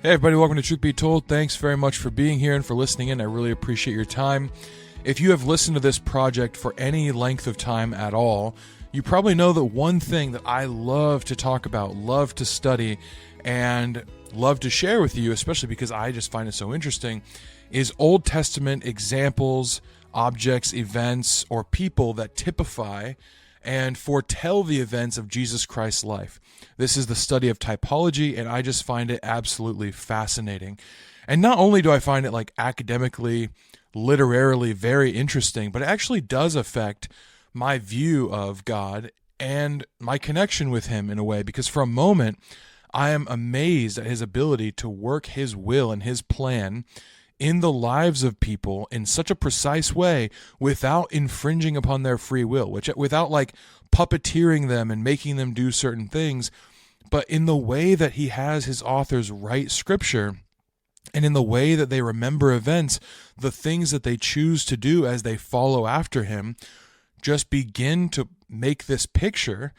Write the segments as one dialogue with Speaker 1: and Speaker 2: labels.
Speaker 1: Hey everybody, welcome to Truth Be Told. Thanks very much for being here and for listening in. I really appreciate your time. If you have listened to this project for any length of time at all, you probably know that one thing that I love to talk about, love to study, and love to share with you, especially because I just find it so interesting, is Old Testament examples, objects, events, or people that typify and foretell the events of Jesus Christ's life. This is the study of typology, and I just find it absolutely fascinating. And not only do I find it like academically, literarily very interesting, but it actually does affect my view of God and my connection with Him in a way, because for a moment, I am amazed at His ability to work His will and His plan in the lives of people in such a precise way without infringing upon their free will, without like puppeteering them and making them do certain things, but in the way that He has His authors write scripture and in the way that they remember events, the things that they choose to do as they follow after Him just begin to make this picture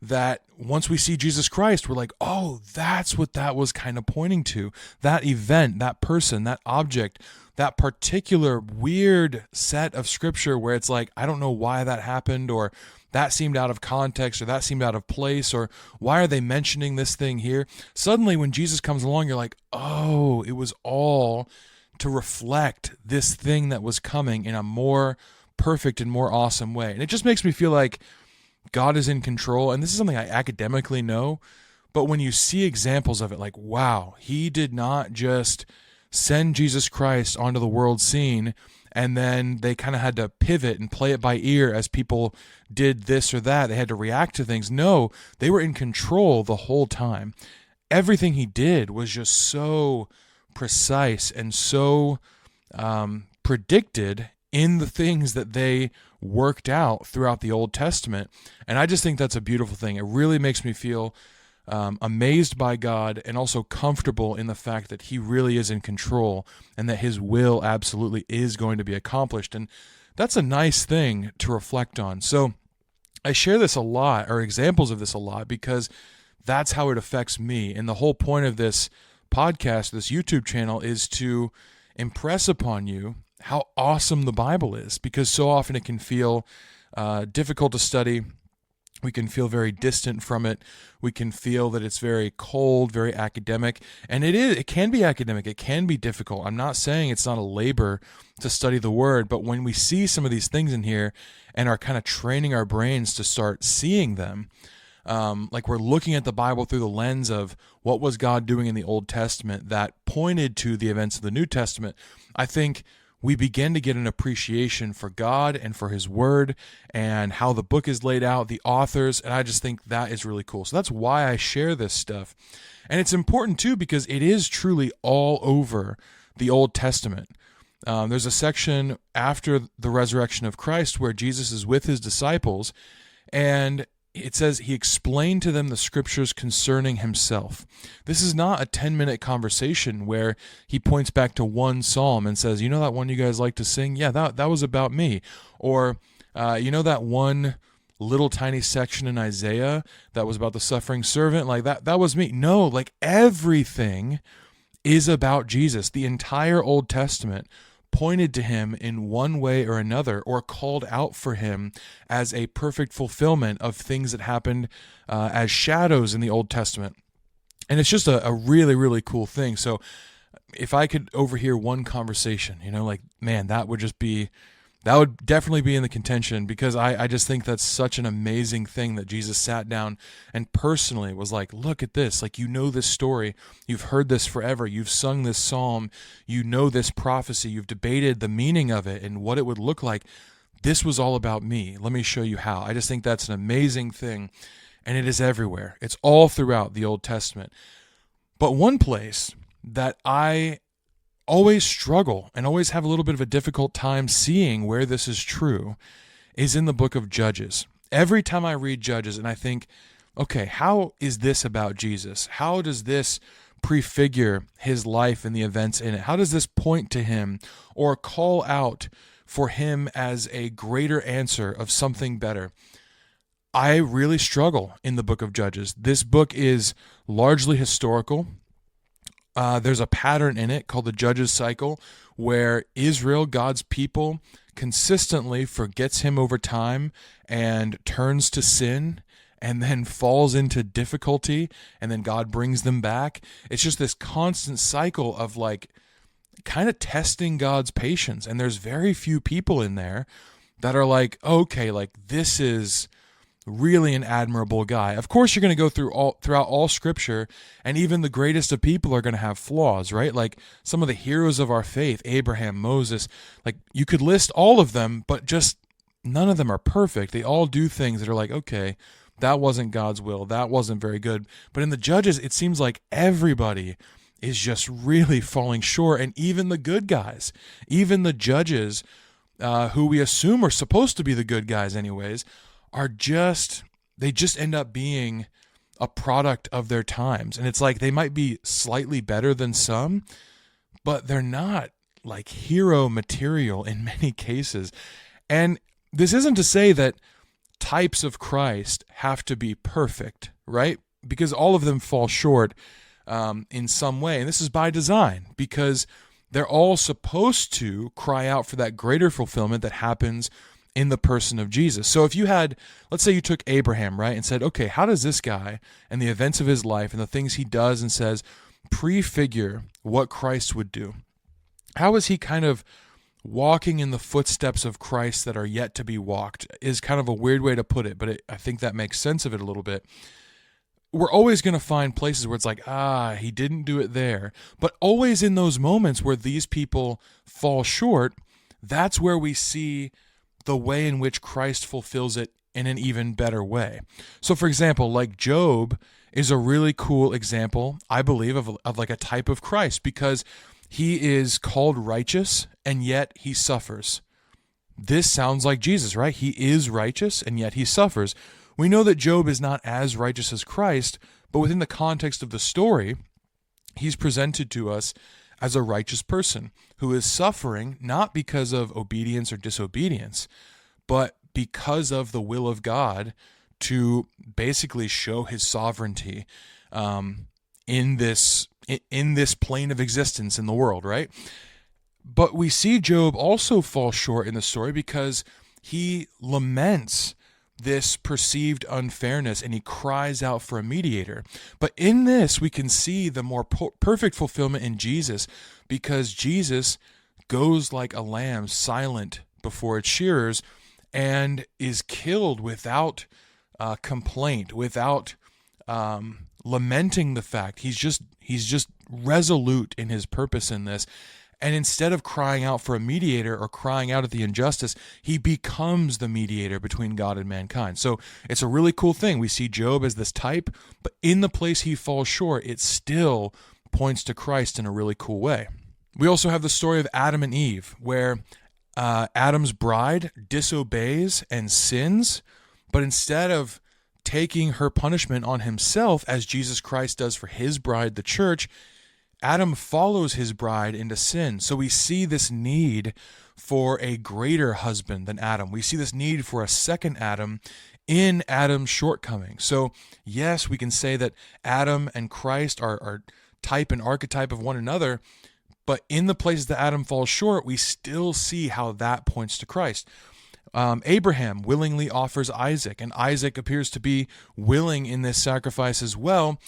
Speaker 1: that once we see Jesus Christ, we're like, oh, that's what that was kind of pointing to. That event, that person, that object, that particular weird set of scripture where it's like, I don't know why that happened, or that seemed out of context, or that seemed out of place, or why are they mentioning this thing here? Suddenly, when Jesus comes along, you're like, oh, it was all to reflect this thing that was coming in a more perfect and more awesome way. And it just makes me feel like God is in control, and this is something I academically know, but when you see examples of it, like, wow, He did not just send Jesus Christ onto the world scene, and then they kind of had to pivot and play it by ear as people did this or that. They had to react to things. No, they were in control the whole time. Everything He did was just so precise and so predicted in the things that they worked out throughout the Old Testament. And I just think that's a beautiful thing. It really makes me feel amazed by God and also comfortable in the fact that He really is in control and that His will absolutely is going to be accomplished. And that's a nice thing to reflect on. So I share this a lot, or examples of this a lot, because that's how it affects me. And the whole point of this podcast, this YouTube channel, is to impress upon you how awesome the Bible is, because so often it can feel difficult to study. We can feel very distant from it. We can feel that it's very cold, very academic, and it can be academic. It can be difficult. I'm not saying it's not a labor to study the Word, but when we see some of these things in here and are kind of training our brains to start seeing them, like we're looking at the Bible through the lens of what was God doing in the Old Testament that pointed to the events of the New Testament, I think we begin to get an appreciation for God and for His Word and how the book is laid out, the authors, and I just think that is really cool. So that's why I share this stuff. And it's important too because it is truly all over the Old Testament. There's a section after the resurrection of Christ where Jesus is with His disciples, and it says He explained to them the scriptures concerning Himself. This is not a 10-minute conversation where He points back to one psalm and says, you know that one you guys like to sing? Yeah, that was about me. Or, you know that one little tiny section in Isaiah that was about the suffering servant? Like that was me. No, like everything is about Jesus. The entire Old Testament pointed to Him in one way or another, or called out for Him as a perfect fulfillment of things that happened as shadows in the Old Testament. And it's just a really, really cool thing. So if I could overhear one conversation, like, man, that would definitely be in the contention, because I just think that's such an amazing thing that Jesus sat down and personally was like, look at this, like, this story, you've heard this forever, you've sung this psalm, this prophecy, you've debated the meaning of it and what it would look like. This was all about me. Let me show you how. I just think that's an amazing thing, and it is everywhere. It's all throughout the Old Testament. But one place that I always struggle and always have a little bit of a difficult time seeing where this is true is in the book of Judges. Every time I read Judges and I think, okay, how is this about Jesus? How does this prefigure His life and the events in it? How does this point to Him or call out for Him as a greater answer of something better? I really struggle in the book of Judges. This book is largely historical. There's a pattern in it called the Judges cycle where Israel, God's people, consistently forgets him over time and turns to sin and then falls into difficulty, and then God brings them back. It's just this constant cycle of like kind of testing God's patience. And there's very few people in there that are like, okay, like this is really an admirable guy. Of course, you're going to go throughout all scripture, and even the greatest of people are going to have flaws, right? Like some of the heroes of our faith, Abraham, Moses, like you could list all of them, but just none of them are perfect. They all do things that are like, okay, that wasn't God's will. That wasn't very good. But in the Judges, it seems like everybody is just really falling short, and even the good guys, even the judges, who we assume are supposed to be the good guys anyways, they just end up being a product of their times. And it's like they might be slightly better than some, but they're not like hero material in many cases. And this isn't to say that types of Christ have to be perfect, right? Because all of them fall short in some way. And this is by design, because they're all supposed to cry out for that greater fulfillment that happens in the person of Jesus. So if you had, let's say you took Abraham, right, and said, okay, how does this guy and the events of his life and the things he does and says prefigure what Christ would do? How is he kind of walking in the footsteps of Christ that are yet to be walked? Is kind of a weird way to put it, but I think that makes sense of it a little bit. We're always going to find places where it's like, he didn't do it there. But always in those moments where these people fall short, that's where we see the way in which Christ fulfills it in an even better way. So for example, like Job is a really cool example, I believe, of like a type of Christ, because he is called righteous and yet he suffers. This sounds like Jesus, right? He is righteous and yet he suffers. We know that Job is not as righteous as Christ, but within the context of the story, he's presented to us as a righteous person who is suffering not because of obedience or disobedience, but because of the will of God to basically show his sovereignty in this plane of existence in the world, right? But we see Job also fall short in the story because he laments this perceived unfairness and he cries out for a mediator. But in this, we can see the more perfect fulfillment in Jesus, because Jesus goes like a lamb silent before its shearers and is killed without complaint, without lamenting the fact. He's just resolute in his purpose in this. And instead of crying out for a mediator or crying out at the injustice, he becomes the mediator between God and mankind. So it's a really cool thing. We see Job as this type, but in the place he falls short, it still points to Christ in a really cool way. We also have the story of Adam and Eve, where Adam's bride disobeys and sins, but instead of taking her punishment on himself, as Jesus Christ does for his bride, the church, Adam follows his bride into sin. So we see this need for a greater husband than Adam. We see this need for a second Adam in Adam's shortcoming. So yes, we can say that Adam and Christ are type and archetype of one another, but in the places that Adam falls short, we still see how that points to Christ. Abraham willingly offers Isaac, and Isaac appears to be willing in this sacrifice as well,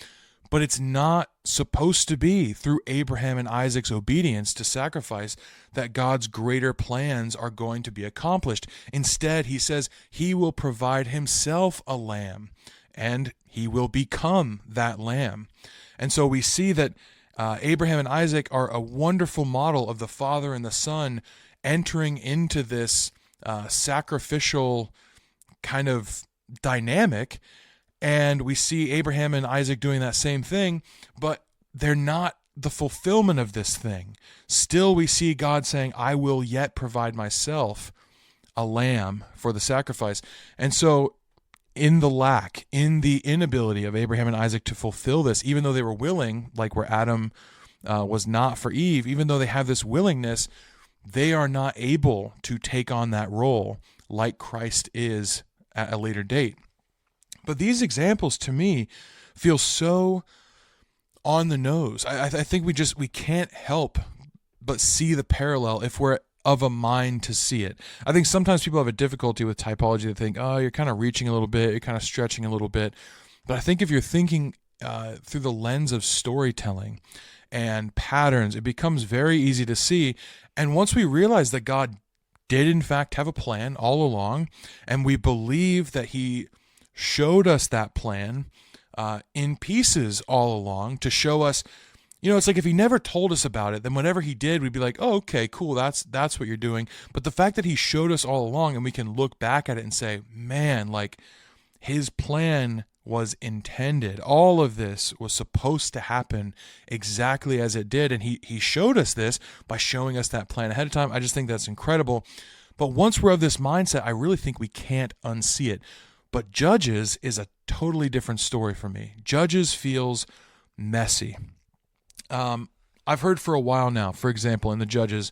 Speaker 1: but it's not supposed to be through Abraham and Isaac's obedience to sacrifice that God's greater plans are going to be accomplished. Instead, he says he will provide himself a lamb, and he will become that lamb. And so we see that Abraham and Isaac are a wonderful model of the Father and the Son entering into this sacrificial kind of dynamic. And we see Abraham and Isaac doing that same thing, but they're not the fulfillment of this thing. Still, we see God saying, I will yet provide myself a lamb for the sacrifice. And so in the inability of Abraham and Isaac to fulfill this, even though they were willing, like where Adam was not for Eve, even though they have this willingness, they are not able to take on that role like Christ is at a later date. But these examples, to me, feel so on the nose. I think we can't help but see the parallel if we're of a mind to see it. I think sometimes people have a difficulty with typology. They think, oh, you're kind of reaching a little bit, you're kind of stretching a little bit. But I think if you're thinking through the lens of storytelling and patterns, it becomes very easy to see. And once we realize that God did in fact have a plan all along, and we believe that he showed us that plan in pieces all along to show us, it's like if he never told us about it, then whenever he did, we'd be like, oh, okay, cool, that's what you're doing. But the fact that he showed us all along and we can look back at it and say, man, like his plan was intended. All of this was supposed to happen exactly as it did. And he showed us this by showing us that plan ahead of time. I just think that's incredible. But once we're of this mindset, I really think we can't unsee it. But Judges is a totally different story for me. Judges feels messy. I've heard for a while now, for example, in the Judges,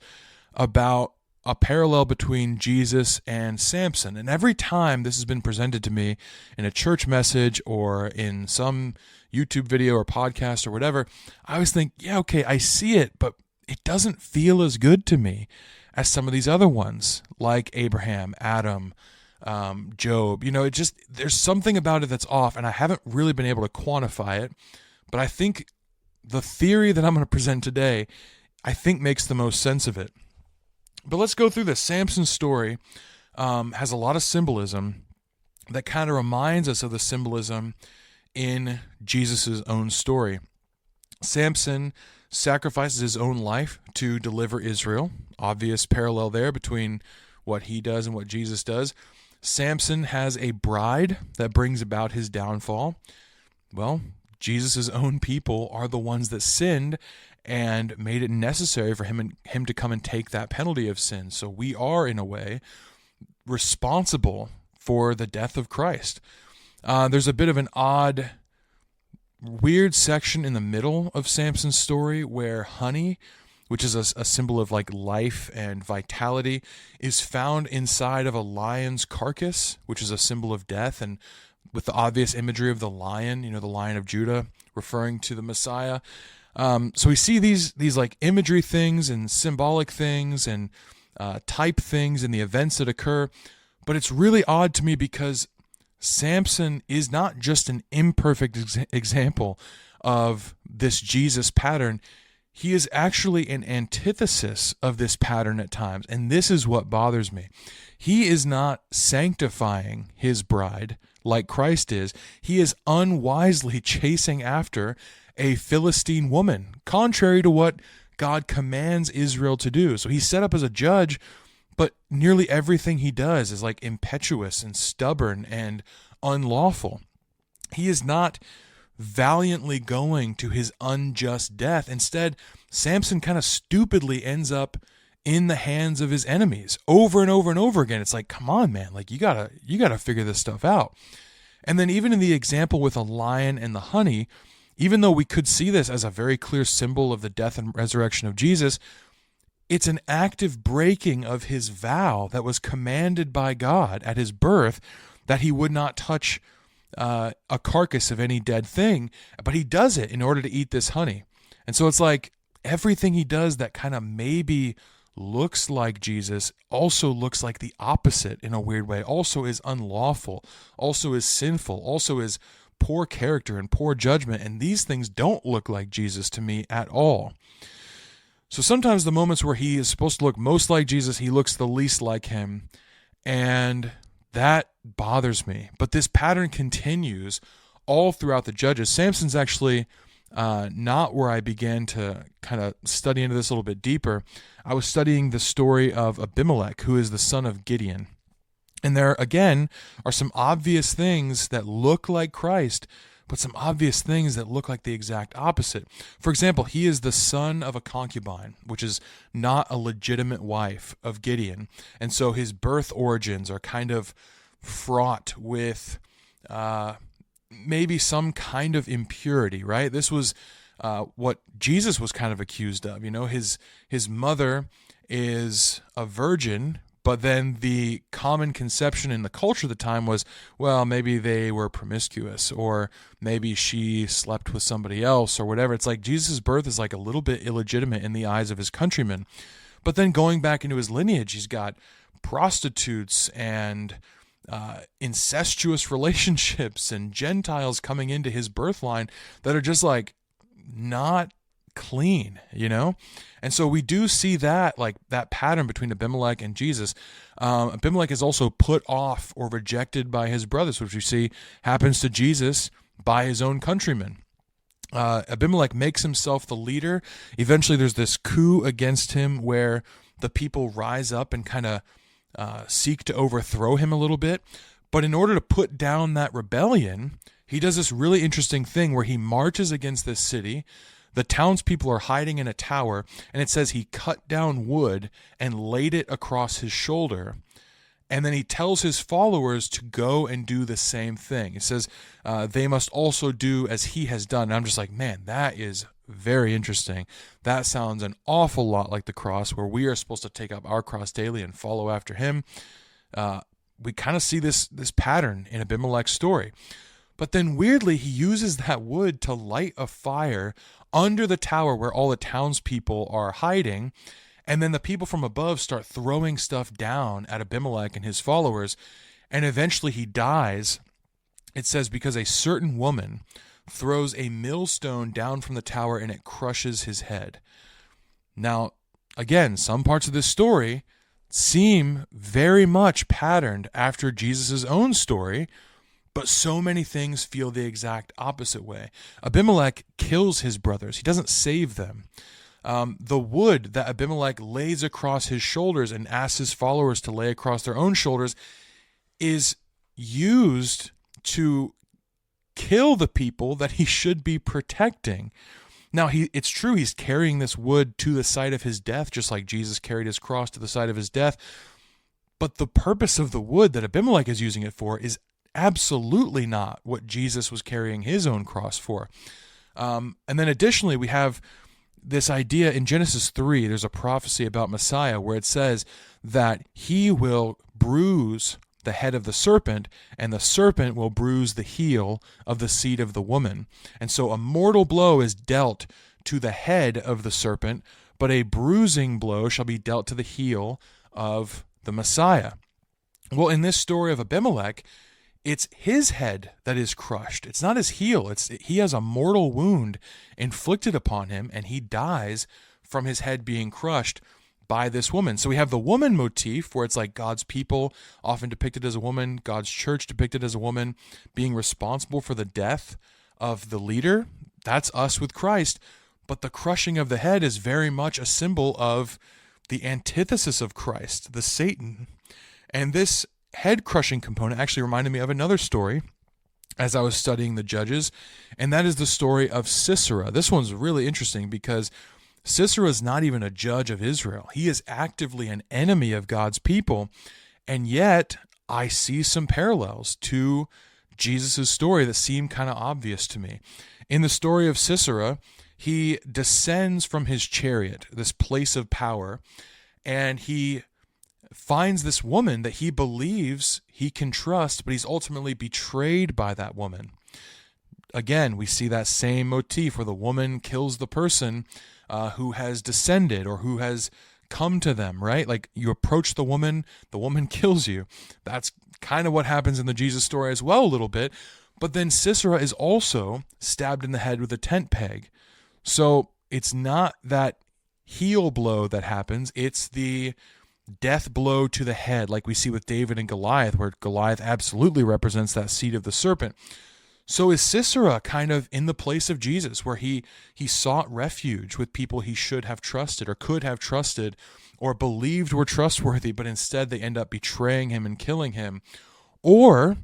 Speaker 1: about a parallel between Jesus and Samson. And every time this has been presented to me in a church message or in some YouTube video or podcast or whatever, I always think, yeah, okay, I see it, but it doesn't feel as good to me as some of these other ones, like Abraham, Adam, Job. There's something about it that's off, and I haven't really been able to quantify it, but I think the theory that I'm going to present today, I think makes the most sense of it. But let's go through this. Samson's story has a lot of symbolism that kind of reminds us of the symbolism in Jesus' own story. Samson sacrifices his own life to deliver Israel. Obvious parallel there between what he does and what Jesus does. Samson has a bride that brings about his downfall. Well, Jesus' own people are the ones that sinned and made it necessary for him to come and take that penalty of sin. So we are, in a way, responsible for the death of Christ. There's a bit of an odd, weird section in the middle of Samson's story where honey, which is a symbol of like life and vitality, is found inside of a lion's carcass, which is a symbol of death, and with the obvious imagery of the Lion of Judah, referring to the Messiah. So we see these like imagery things and symbolic things and type things and the events that occur. But it's really odd to me because Samson is not just an imperfect example of this Jesus pattern. He is actually an antithesis of this pattern at times. And this is what bothers me. He is not sanctifying his bride like Christ is. He is unwisely chasing after a Philistine woman, contrary to what God commands Israel to do. So he's set up as a judge, but nearly everything he does is like impetuous and stubborn and unlawful. He is not valiantly going to his unjust death. Instead, Samson kind of stupidly ends up in the hands of his enemies over and over and over again. It's like, come on, man, like you gotta figure this stuff out. And then even in the example with a lion and the honey, even though we could see this as a very clear symbol of the death and resurrection of Jesus, it's an active breaking of his vow that was commanded by God at his birth that he would not touch a carcass of any dead thing, but he does it in order to eat this honey. And so it's like everything he does that kind of maybe looks like Jesus also looks like the opposite in a weird way, also is unlawful, also is sinful, also is poor character and poor judgment, and these things don't look like Jesus to me at all. So sometimes the moments where he is supposed to look most like Jesus, he looks the least like him, and that bothers me. But this pattern continues all throughout the Judges. Samson's actually not where I began to kind of study into this a little bit deeper. I was studying the story of Abimelech, who is the son of Gideon. And there, again, are some obvious things that look like Christ, but some obvious things that look like the exact opposite. For example, he is the son of a concubine, which is not a legitimate wife of Gideon. And so his birth origins are kind of fraught with maybe some kind of impurity, right? This was what Jesus was kind of accused of. His mother is a virgin, But then the common conception in the culture at the time was, well, maybe they were promiscuous, or maybe she slept with somebody else, or whatever. It's like Jesus' birth is like a little bit illegitimate in the eyes of his countrymen. But then going back into his lineage, he's got prostitutes and incestuous relationships and Gentiles coming into his birth line that are just like not clean, you know? And so we do see that, like that pattern between Abimelech and Jesus. Abimelech is also put off or rejected by his brothers, which we see happens to Jesus by his own countrymen. Abimelech makes himself the leader. Eventually there's this coup against him where the people rise up and kind of seek to overthrow him a little bit. But in order to put down that rebellion, he does this really interesting thing where he marches against this city. The townspeople are hiding in a tower, and it says he cut down wood and laid it across his shoulder. And then he tells his followers to go and do the same thing. It says they must also do as he has done. And I'm just like, man, that is very interesting. That sounds an awful lot like the cross, where we are supposed to take up our cross daily and follow after him. We kind of see this pattern in Abimelech's story. But then weirdly, he uses that wood to light a fire under the tower where all the townspeople are hiding. And then the people from above start throwing stuff down at Abimelech and his followers. And eventually he dies. It says because a certain woman throws a millstone down from the tower and it crushes his head. Now, again, some parts of this story seem very much patterned after Jesus' own story, but so many things feel the exact opposite way. Abimelech kills his brothers. He doesn't save them. The wood that Abimelech lays across his shoulders and asks his followers to lay across their own shoulders is used to kill the people that he should be protecting. Now, it's true he's carrying this wood to the site of his death, just like Jesus carried his cross to the site of his death. But the purpose of the wood that Abimelech is using it for is absolutely not what Jesus was carrying his own cross for. And then additionally, we have this idea in Genesis 3, there's a prophecy about Messiah where it says that he will bruise the head of the serpent, and the serpent will bruise the heel of the seed of the woman. And so a mortal blow is dealt to the head of the serpent, but a bruising blow shall be dealt to the heel of the Messiah. Well, in this story of Abimelech, it's his head that is crushed. It's not his heel. He has a mortal wound inflicted upon him, and he dies from his head being crushed by this woman. So we have the woman motif, where it's like God's people often depicted as a woman, God's church depicted as a woman, being responsible for the death of the leader. That's us with Christ. But the crushing of the head is very much a symbol of the antithesis of Christ, the Satan. And this head crushing component actually reminded me of another story as I was studying the Judges, and that is the story of Sisera. This one's really interesting because Sisera is not even a judge of Israel. He is actively an enemy of God's people, and yet I see some parallels to Jesus' story that seem kind of obvious to me. In the story of Sisera, he descends from his chariot, this place of power, and he finds this woman that he believes he can trust, but he's ultimately betrayed by that woman. Again, we see that same motif where the woman kills the person who has descended or who has come to them, right? Like you approach the woman kills you. That's kind of what happens in the Jesus story as well a little bit. But then Sisera is also stabbed in the head with a tent peg. So it's not that heel blow that happens, it's the death blow to the head, like we see with David and Goliath, where Goliath absolutely represents that seed of the serpent. So is Sisera kind of in the place of Jesus, where he sought refuge with people he should have trusted or could have trusted or believed were trustworthy, but instead they end up betraying him and killing him? Or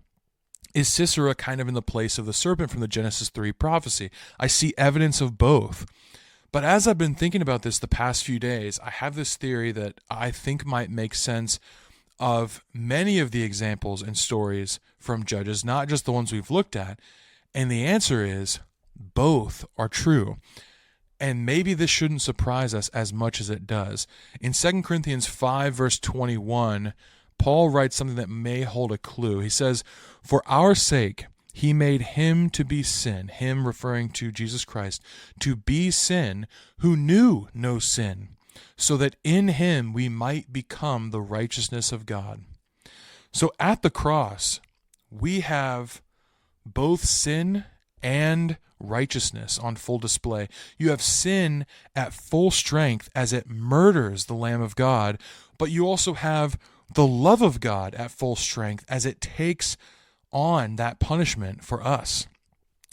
Speaker 1: is Sisera kind of in the place of the serpent from the Genesis 3 prophecy? I see evidence of both. But as I've been thinking about this the past few days, I have this theory that I think might make sense of many of the examples and stories from Judges, not just the ones we've looked at. And the answer is both are true. And maybe this shouldn't surprise us as much as it does. In 2 Corinthians 5, verse 21, Paul writes something that may hold a clue. He says, "For our sake he made him to be sin," him referring to Jesus Christ, "to be sin who knew no sin, so that in him we might become the righteousness of God." So at the cross, we have both sin and righteousness on full display. You have sin at full strength as it murders the Lamb of God, but you also have the love of God at full strength as it takes on that punishment for us.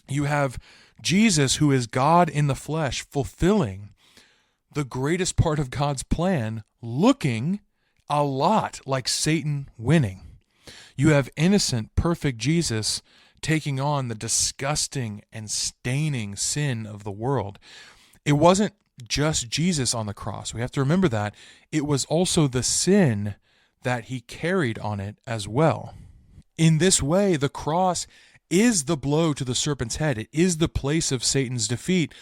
Speaker 1: You have Jesus, who is God in the flesh, fulfilling the greatest part of God's plan, looking a lot like Satan winning. You have innocent, perfect Jesus taking on the disgusting and staining sin of the world. It wasn't just Jesus on the cross. We have to remember that. It was also the sin that he carried on it as well. In this way, the cross is the blow to the serpent's head. It is the place of Satan's defeat,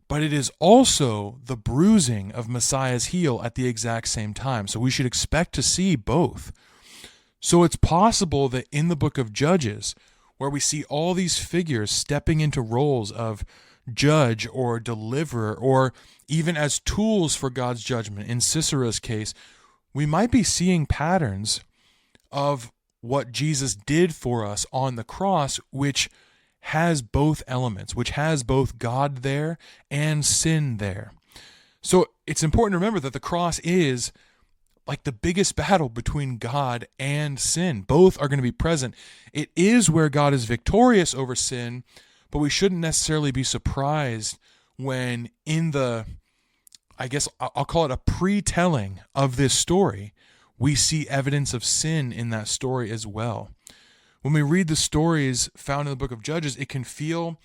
Speaker 1: but it is also the bruising of Messiah's heel at the exact same time. So we should expect to see both. So it's possible that in the book of Judges, where we see all these figures stepping into roles of judge or deliverer, or even as tools for God's judgment, in Sisera's case, we might be seeing patterns of what Jesus did for us on the cross, which has both elements, which has both God there and sin there. So it's important to remember that the cross is like the biggest battle between God and sin. Both are going to be present. It is where God is victorious over sin, but we shouldn't necessarily be surprised when in the, I guess I'll call it a pre-telling of this story, we see evidence of sin in that story as well. When we read the stories found in the book of Judges, it can feel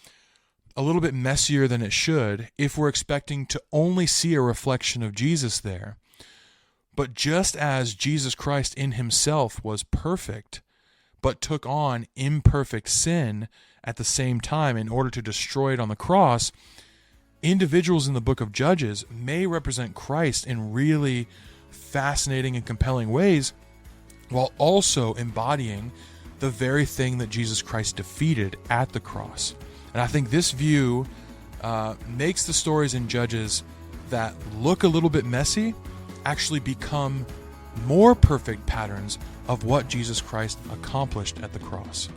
Speaker 1: a little bit messier than it should if we're expecting to only see a reflection of Jesus there. But just as Jesus Christ in himself was perfect, but took on imperfect sin at the same time in order to destroy it on the cross, individuals in the book of Judges may represent Christ in really fascinating and compelling ways, while also embodying the very thing that Jesus Christ defeated at the cross. And I think this view makes the stories in Judges that look a little bit messy actually become more perfect patterns of what Jesus Christ accomplished at the cross.